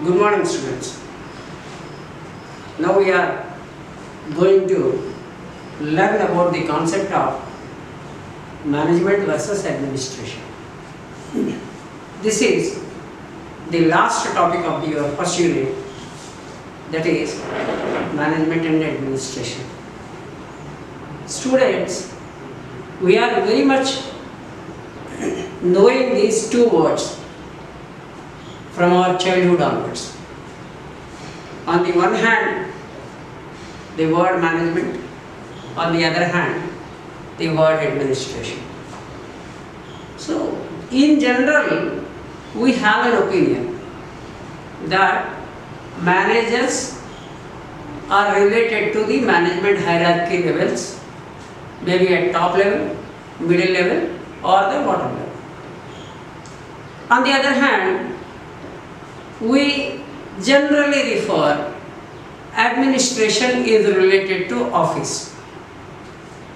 Good morning, students. Now we are going to learn about the concept of management versus administration. This is the last topic of your first unit, that is management and administration. Students, we are very much knowing these two words from our childhood onwards. On the one hand, the word management, on the other hand, the word administration. So, in general, we have an opinion that managers are related to the management hierarchy levels, maybe at top level, middle level, or the bottom level. On the other hand, we generally refer administration is related to office,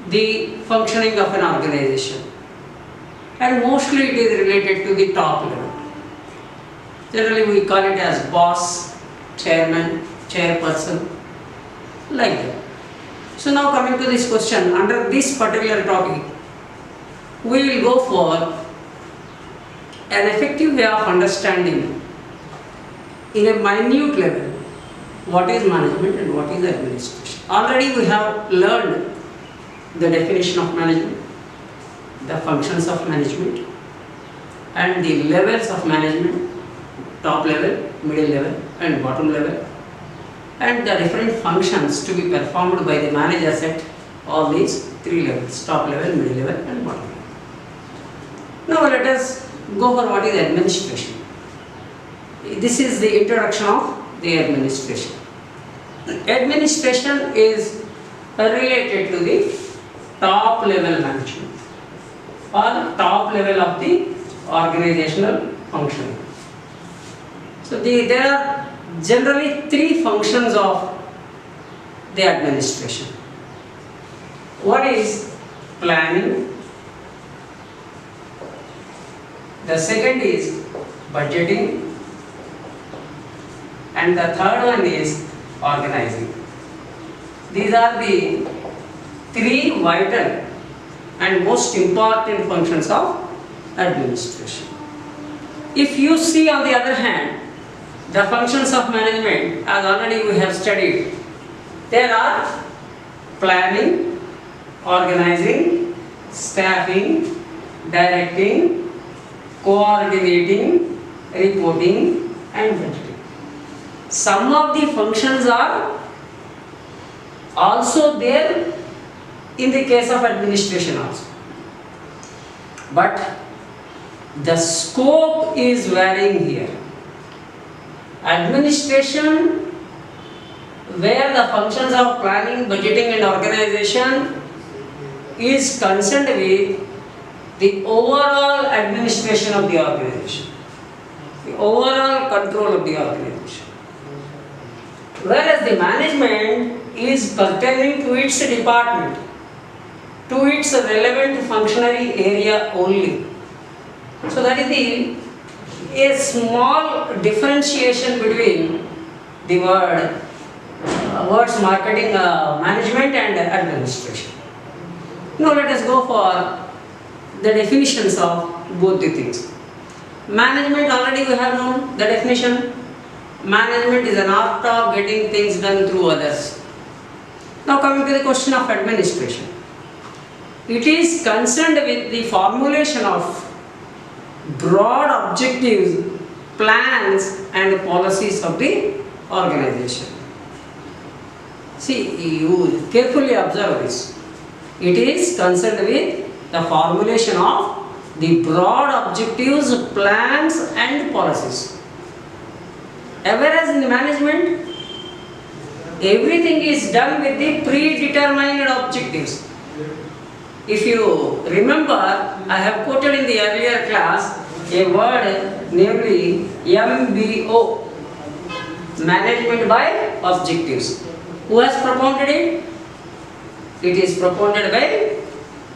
the functioning of an organization, and mostly it is related to the top level. Generally we call it as boss, chairman, chairperson, like that. So now coming to this question, under this particular topic, we will go for an effective way of understanding in a minute level what is management and what is administration. Already we have learned the definition of management, the functions of management, and the levels of management, top level, middle level, and bottom level, and the different functions to be performed by the managers at all these three levels: top level, middle level, and bottom level. Now let us go for what is administration. This is the introduction of the administration. Administration is related to the top level management or top level of the organizational functioning. So there are generally three functions of the administration. One is planning, the second is budgeting, and the third one is organizing. These are the three vital and most important functions of administration. If you see, on the other hand, the functions of management, as already we have studied, there are planning, organizing, staffing, directing, coordinating, reporting, and budgeting. Some of the functions are also there in the case of administration also, but the scope is varying here. Administration, where the functions of planning, budgeting, and organization is concerned with the overall administration of the organization, the overall control of the organization. Whereas the management is pertaining to its department, to its relevant functionary area only. So that is a small differentiation between the words marketing, management and administration. Now let us go for the definitions of both the things. Management, already we have known the definition. Management is an art of getting things done through others. Now coming to the question of administration. It is concerned with the formulation of broad objectives, plans, and policies of the organization. See, you carefully observe this. It is concerned with the formulation of the broad objectives, plans, and policies. Whereas in the management, everything is done with the predetermined objectives. If you remember, I have quoted in the earlier class a word, namely MBO, management by objectives. Who has propounded it? It is propounded by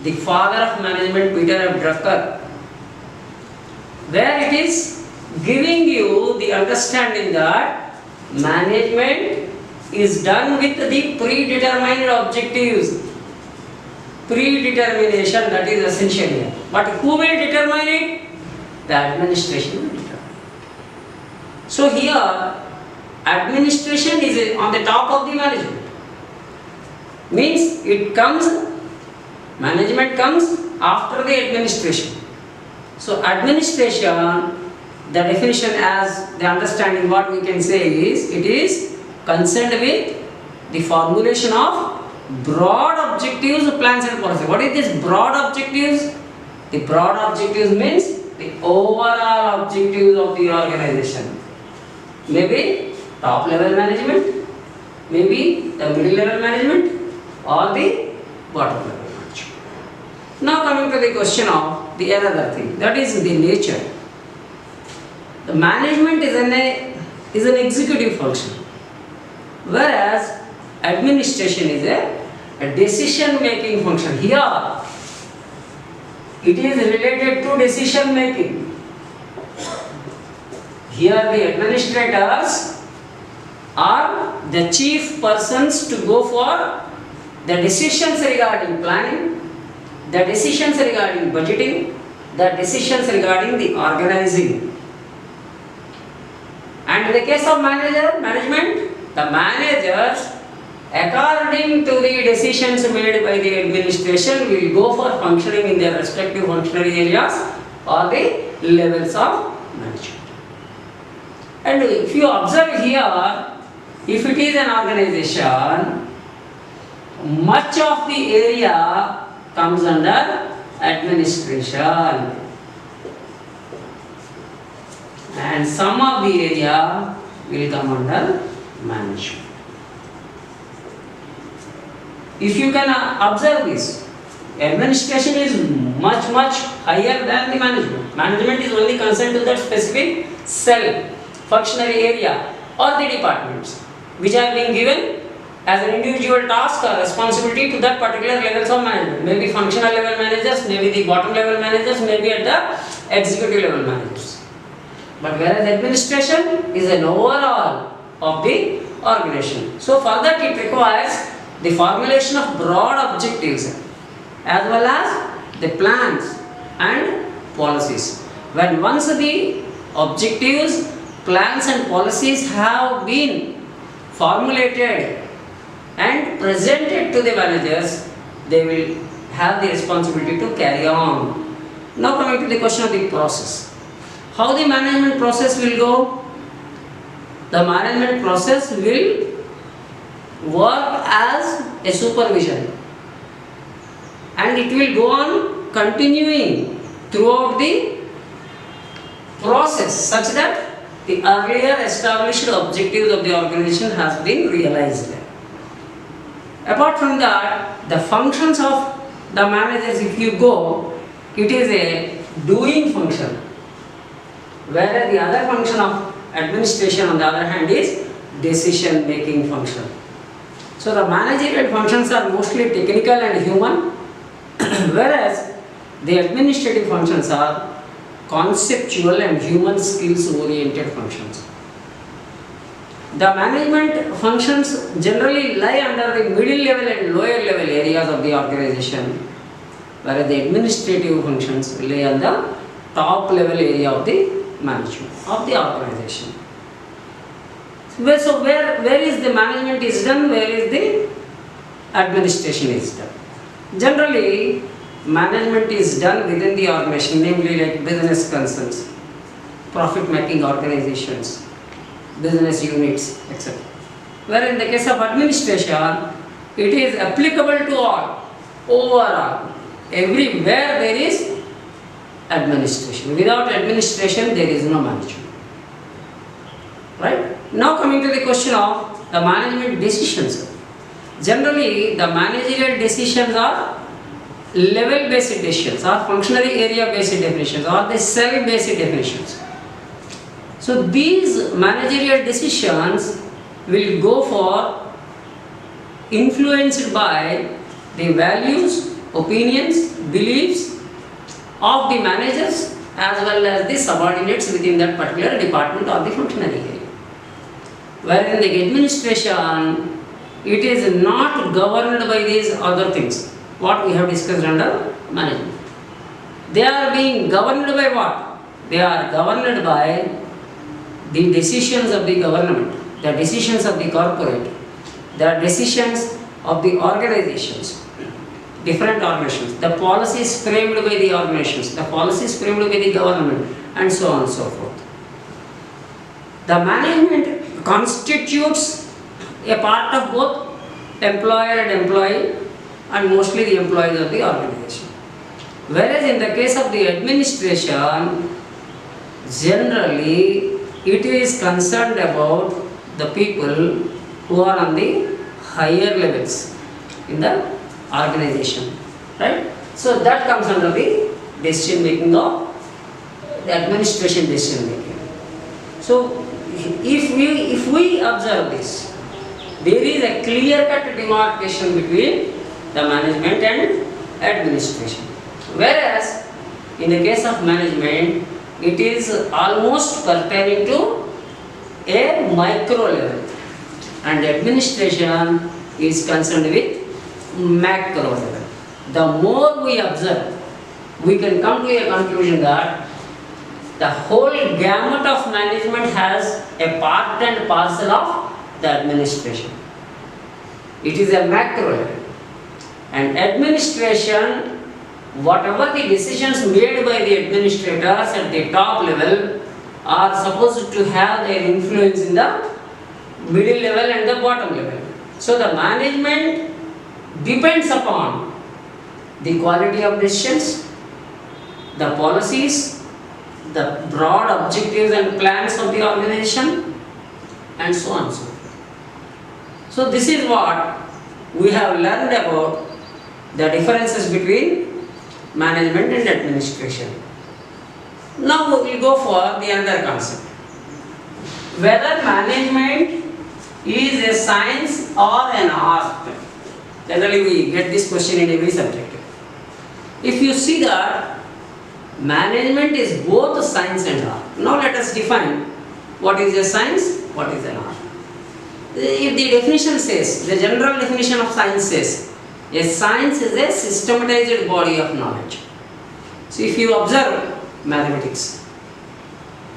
the father of management, Peter F. Drucker, where it is giving you the understanding that management is done with the predetermined objectives. Predetermination, that is essential here. But who will determine it? The administration will determine. So here, administration is on the top of the management. Means it comes, management comes after the administration. So administration, the definition as the understanding what we can say is, it is concerned with the formulation of broad objectives, plans and policies. What is this broad objectives? The broad objectives means the overall objectives of the organization. Maybe top level management, maybe the middle level management, or the bottom level management. Now coming to the question of the another thing, that is the nature. The management is an executive function, whereas administration is a decision making function. Here it is related to decision making. Here the administrators are the chief persons to go for the decisions regarding planning, the decisions regarding budgeting, the decisions regarding the organizing. And in the case of management, the managers, according to the decisions made by the administration, will go for functioning in their respective functionary areas or the levels of management. And if you observe here, if it is an organization, much of the area comes under administration and some of the area will come under management. If you can observe this, administration is much higher than the management. Management is only concerned to that specific cell, functionary area or the departments which are being given as an individual task or responsibility to that particular levels of management. Maybe functional level managers, maybe the bottom level managers, maybe at the executive level managers. But whereas administration is an overall of the organization. So for that it requires the formulation of broad objectives as well as the plans and policies. When once the objectives, plans and policies have been formulated and presented to the managers, they will have the responsibility to carry on. Now coming to the question of the process. How the management process will go? The management process will work as a supervision and it will go on continuing throughout the process such that the earlier established objectives of the organization has been realized. Apart from that, the functions of the managers, if you go, it is a doing function, whereas the other function of administration on the other hand is decision making function. So the managerial functions are mostly technical and human, whereas the administrative functions are conceptual and human skills oriented functions. The management functions generally lie under the middle level and lower level areas of the organization, whereas the administrative functions lay on the top level area of the management of the organization. So where is the management is done, where is the administration is done? Generally, management is done within the organization, namely like business concerns, profit making organizations, business units, etc. Where in the case of administration, it is applicable to all, overall, everywhere there is administration. Without administration, there is no management. Right? Now coming to the question of the management decisions. Generally, the managerial decisions are level based decisions, or functionary area based definitions, or the cell based definitions. So these managerial decisions will go for influenced by the values, opinions, beliefs of the managers as well as the subordinates within that particular department or the functional area. Where in the administration, it is not governed by these other things, what we have discussed under management. They are being governed by what? They are governed by the decisions of the government, the decisions of the corporate, the decisions of the organizations, different organizations, the policies framed by the organizations, the policies framed by the government, and so on and so forth. The management constitutes a part of both employer and employee, and mostly the employees of the organization. Whereas in the case of the administration, generally it is concerned about the people who are on the higher levels in the organization, right? So that comes under the decision making of the administration decision making. So if we observe this, there is a clear-cut demarcation between the management and administration. Whereas in the case of management, it is almost pertaining to a micro level, and administration is concerned with macro level. The more we observe, we can come to a conclusion that the whole gamut of management has a part and parcel of the administration. It is a macro level. And administration, whatever the decisions made by the administrators at the top level are supposed to have their influence in the middle level and the bottom level. So the management depends upon the quality of decisions, the policies, the broad objectives and plans of the organization, and so on and so forth. So this is what we have learned about the differences between management and administration. Now we will go for the another concept. Whether management is a science or an art. Generally we get this question in every subject. If you see that management is both science and art. Now let us define what is a science, what is an art. If the definition says, the general definition of science says, a science is a systematized body of knowledge. So if you observe mathematics,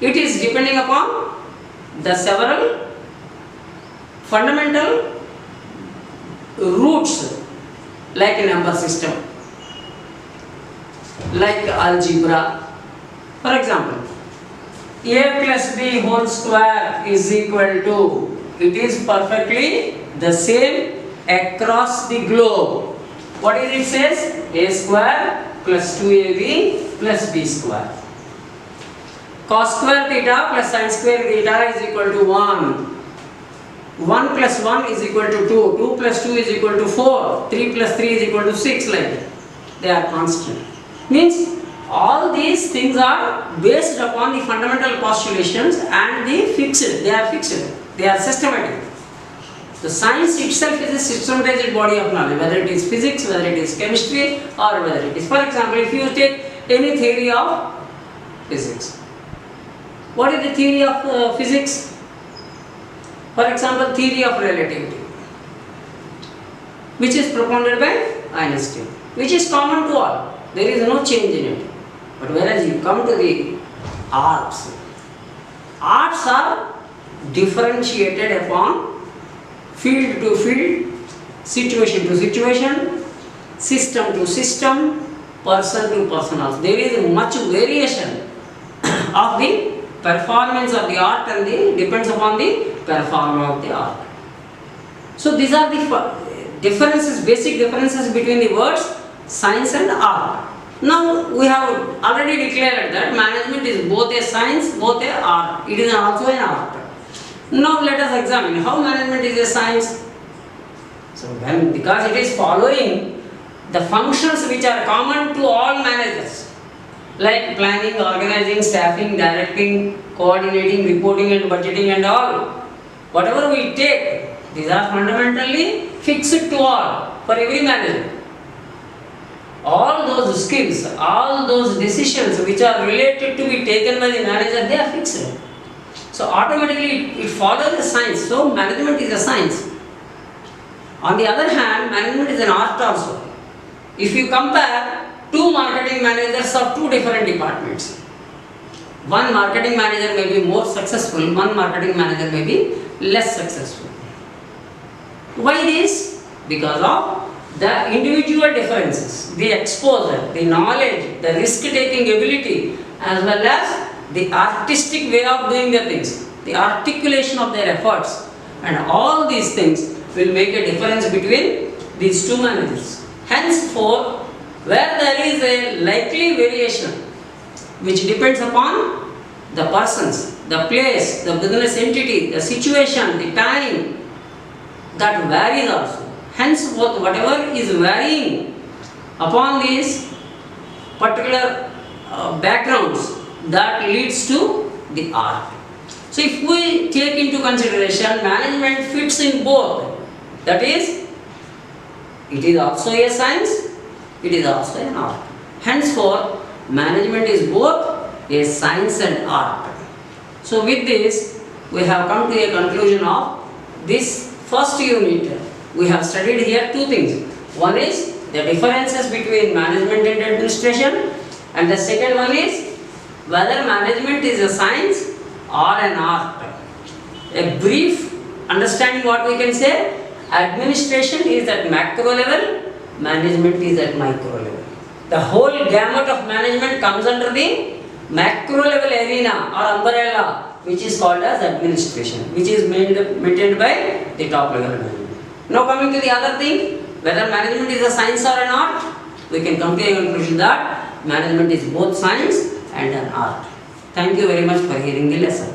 it is depending upon the several fundamental roots, like a number system, like algebra. For example, a plus b whole square is equal to, it is perfectly the same across the globe. What is it says? A square plus 2ab plus b square. Cos square theta plus sin square theta is equal to 1. 1 plus 1 is equal to 2. 2 plus 2 is equal to 4. 3 plus 3 is equal to 6, like that. They are constant. Means all these things are based upon the fundamental postulations and the fixed. They are fixed. They are systematic. The science itself is a systematized body of knowledge, whether it is physics, whether it is chemistry, or whether it is, for example, if you take any theory of physics. What is the theory of physics? For example, theory of relativity, which is propounded by Einstein, which is common to all. There is no change in it. But whereas you come to the arts, arts are differentiated upon field to field, situation to situation, system to system, person to person also. There is much variation of the performance of the art, and the depends upon the performer of the art. So these are the differences, basic differences between the words science and art. Now we have already declared that management is both a science, both a art. It is also an art. Now let us examine how management is a science. So when, because it is following the functions which are common to all managers, like planning, organizing, staffing, directing, coordinating, reporting and budgeting and all. Whatever we take, these are fundamentally fixed to all, for every manager. all those skills, all those decisions which are related to be taken by the manager, they are fixed. So automatically it follows the science. So management is a science. On the other hand, management is an art also. If you compare two marketing managers of two different departments, one marketing manager may be more successful, one marketing manager may be less successful. Why this? Because of the individual differences, the exposure, the knowledge, the risk-taking ability, as well as the artistic way of doing the things, the articulation of their efforts, and all these things will make a difference between these two managers. Henceforth, where there is a likely variation which depends upon the persons, the place, the business entity, the situation, the time, that varies also. Henceforth, whatever is varying upon these particular backgrounds, that leads to the art. So if we take into consideration, management fits in both. That is, it is also a science, it is also an art. Henceforth, management is both a science and art. So with this, we have come to a conclusion of this first unit. We have studied here two things. One is the differences between management and administration, and the second one is whether management is a science or an art. A brief understanding what we can say, administration is at macro level, management is at micro level. The whole gamut of management comes under the macro level arena or umbrella, which is called as administration, which is maintained by the top level management. Now coming to the other thing, whether management is a science or an art, we can come to a conclusion that management is both science and an art. Thank you very much for hearing the lesson.